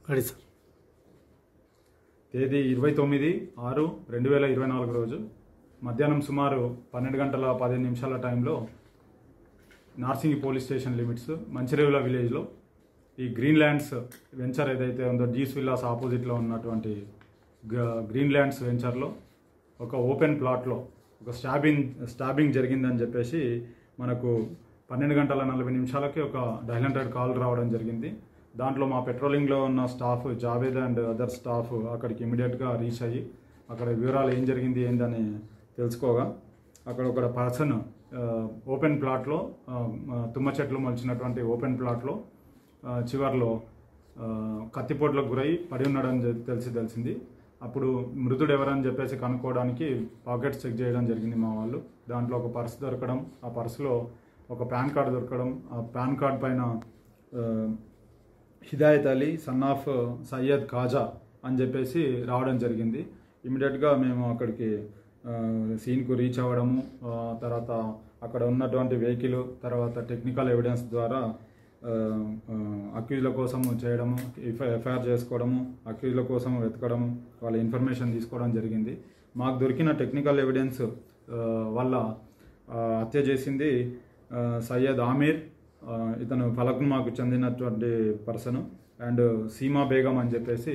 Ready sir. తేదీ 29/6/2024 రోజు మధ్యాహ్నం సుమారు 12:15 టైంలో Narsingi police station limits Manchirevula విలేజ్లో ఈ గ్రీన్ ల్యాండ్స్ వెంచర్ ఏదైతే ఉందో జీస్ విల్లాస్ ఆపోజిట్లో ఉన్నటువంటి గ్రీన్ ల్యాండ్స్ వెంచర్లో ఒక ఓపెన్ ప్లాట్లో ఒక స్టాబింగ్ జరిగిందని చెప్పేసి మనకు 12:40 ఒక డయల్ 100 కాల్ రావడం జరిగింది. దాంట్లో మా పెట్రోలింగ్లో ఉన్న staff Javed and other staff అక్కడికి ఇమీడియట్గా రీచ్ అయ్యి అక్కడ వివరాలు ఏం జరిగింది ఏందని తెలుసుకోగా అక్కడ ఒక పర్సన్ ఓపెన్ ప్లాట్లో తుమ్మ చెట్లు మొలిచినటువంటి ఓపెన్ ప్లాట్లో చివర్లో కత్తిపోట్లకు గురై పడి ఉన్నాడని తెలిసింది. అప్పుడు మృతుడు ఎవరని చెప్పేసి కనుక్కోవడానికి పాకెట్స్ చెక్ చేయడం జరిగింది మా వాళ్ళు. దాంట్లో ఒక పర్స్ దొరకడం, ఆ పర్సులో ఒక పాన్ కార్డు దొరకడం, ఆ పాన్ కార్డ్ పైన హిదాయత్ అలీ సన్ ఆఫ్ సయ్యద్ ఖాజా అని చెప్పేసి రావడం జరిగింది. ఇమీడియట్గా మేము అక్కడికి సీన్కు రీచ్ అవ్వడము, తర్వాత అక్కడ ఉన్నటువంటి వెహికల్, తర్వాత టెక్నికల్ ఎవిడెన్స్ ద్వారా అక్యూజ్ల కోసం చేయడము, ఎఫ్ఐఆర్ చేసుకోవడము, అక్యూజ్ల కోసం వెతకడము, వాళ్ళ ఇన్ఫర్మేషన్ తీసుకోవడం జరిగింది. మాకు దొరికిన టెక్నికల్ ఎవిడెన్స్ వల్ల హత్య చేసింది సయ్యద్ ఆమీర్, ఇతను ఫలక్నుమాకు చెందినటువంటి పర్సన్, అండ్ సీమా బేగం అని చెప్పేసి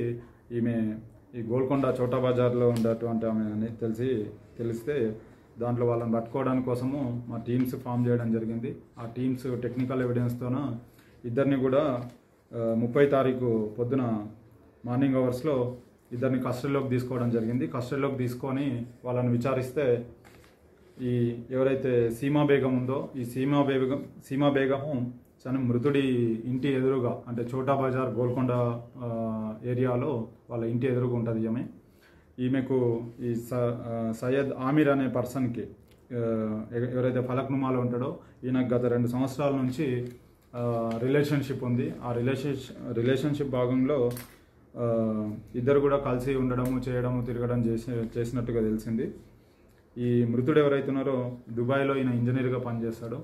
ఈమె ఈ గోల్కొండ చోటా బజార్లో ఉండేటువంటి ఆమె అని తెలిస్తే దాంట్లో వాళ్ళని పట్టుకోవడానికి కోసము మా టీమ్స్ ఫామ్ చేయడం జరిగింది. ఆ టీమ్స్ టెక్నికల్ ఎవిడెన్స్తోన ఇద్దరిని కూడా 30 తారీఖు పొద్దున మార్నింగ్ అవర్స్లో ఇద్దరిని కస్టడీలోకి తీసుకోవడం జరిగింది. కస్టడీలోకి తీసుకొని వాళ్ళని విచారిస్తే ఈ ఎవరైతే సీమా బేగం ఉందో ఈ సీమా బేగము మృతుడి ఇంటి ఎదురుగా, అంటే చోటా బజార్ గోల్కొండ ఏరియాలో వాళ్ళ ఇంటి ఎదురుగా ఉంటుంది ఈమెకు ఈ సయ్యద్ ఆమీర్ అనే పర్సన్కి ఎవరైతే ఫలక్నుమాలో ఉంటాడో ఈయనకు గత 2 సంవత్సరాల నుంచి రిలేషన్షిప్ ఉంది. ఆ రిలేషన్షిప్ భాగంలో ఇద్దరు కూడా కలిసి ఉండడము, చేయడము, తిరగడం చేసినట్టుగా తెలిసింది. ఈ మృతుడు ఎవరైతే ఉన్నారో దుబాయ్లో ఈయన ఇంజనీర్గా పనిచేస్తాడు.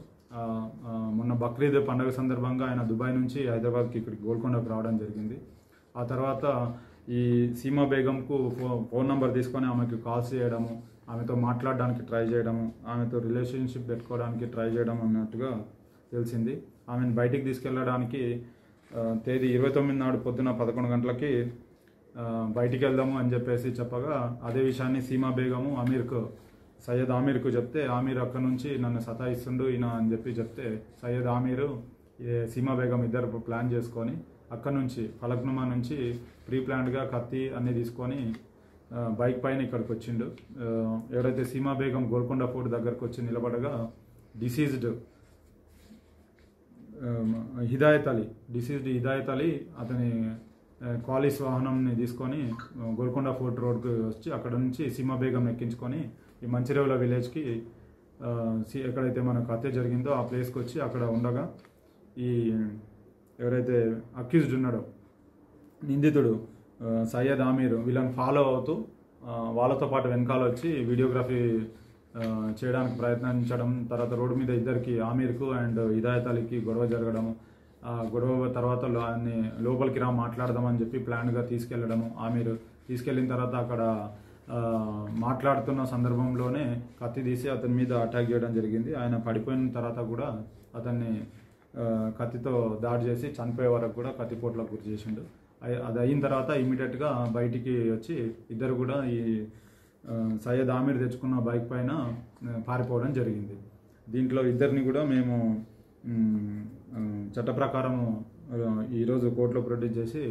మొన్న బక్రీద్ పండుగ సందర్భంగా ఆయన దుబాయ్ నుంచి హైదరాబాద్కి ఇక్కడికి గోల్కొండకు రావడం జరిగింది. ఆ తర్వాత ఈ సీమా బేగంకు ఫోన్ నెంబర్ తీసుకొని ఆమెకు కాల్స్ చేయడము, ఆమెతో మాట్లాడడానికి ట్రై చేయడము, ఆమెతో రిలేషన్షిప్ పెట్టుకోవడానికి ట్రై చేయడం అన్నట్టుగా తెలిసింది. ఆమెను బయటికి తీసుకెళ్ళడానికి తేదీ 29 నాడు పొద్దున 11 గంటలకి బయటికి వెళ్దాము అని చెప్పేసి చెప్పగా అదే విషయాన్ని సీమా బేగము సయ్యద్ ఆమీర్కు చెప్తే, ఆమీర్ అక్కడ నుంచి నన్ను సతాయిస్తుండు ఈయన అని చెప్తే సయ్యద్ ఆమీరు సీమా బేగం ఇద్దరు ప్లాన్ చేసుకొని అక్కడ నుంచి ఫలక్నుమా నుంచి ప్రీ ప్లాన్డ్గా కత్తి అన్నీ తీసుకొని బైక్ పైన ఇక్కడికి వచ్చిండు. ఎవరైతే సీమా బేగం గోల్కొండ ఫోర్ట్ దగ్గరకు వచ్చి నిలబడగా డిసీజ్డ్ హిదాయత్ అలీ అతని క్వాలిస్ వాహనంని తీసుకొని గోల్కొండ ఫోర్ట్ రోడ్కి వచ్చి అక్కడ నుంచి సీమా బేగం ఎక్కించుకొని ఈ మంచిరేవుల విలేజ్కి ఎక్కడైతే మనకు హత్య జరిగిందో ఆ ప్లేస్కి వచ్చి అక్కడ ఉండగా ఈ ఎవరైతే అక్యూజ్డ్ ఉన్నాడో నిందితుడు సయ్యద్ ఆమీర్ వీళ్ళని ఫాలో అవుతూ వాళ్ళతో పాటు వెనకాల వచ్చి వీడియోగ్రఫీ చేయడానికి ప్రయత్నించడం, తర్వాత రోడ్డు మీద ఇద్దరికి ఆమీర్కు అండ్ హిదాయత్ అలీకి గొడవ జరగడము, ఆ గొడవ తర్వాత ఆయన్ని లోపలికి మాట్లాడదామని చెప్పి ప్లాన్గా తీసుకెళ్లడము. ఆమీర్ తీసుకెళ్ళిన తర్వాత అక్కడ మాట్లాడుతున్న సందర్భంలోనే కత్తి తీసి అతని మీద అటాక్ చేయడం జరిగింది. ఆయన పడిపోయిన తర్వాత కూడా అతన్ని కత్తితో దాడి చేసి చనిపోయే వరకు కూడా కత్తిపోట్లకు గురి చేసిండు. అది అయిన తర్వాత ఇమీడియట్గా బయటికి వచ్చి ఇద్దరు కూడా ఈ సయ్యద్ ఆమీర్ తెచ్చుకున్న బైక్ పైన పారిపోవడం జరిగింది. దీంట్లో ఇద్దరిని కూడా మేము చట్ట ప్రకారం ఈరోజు కోర్టులో ప్రొడ్యూస్ చేసి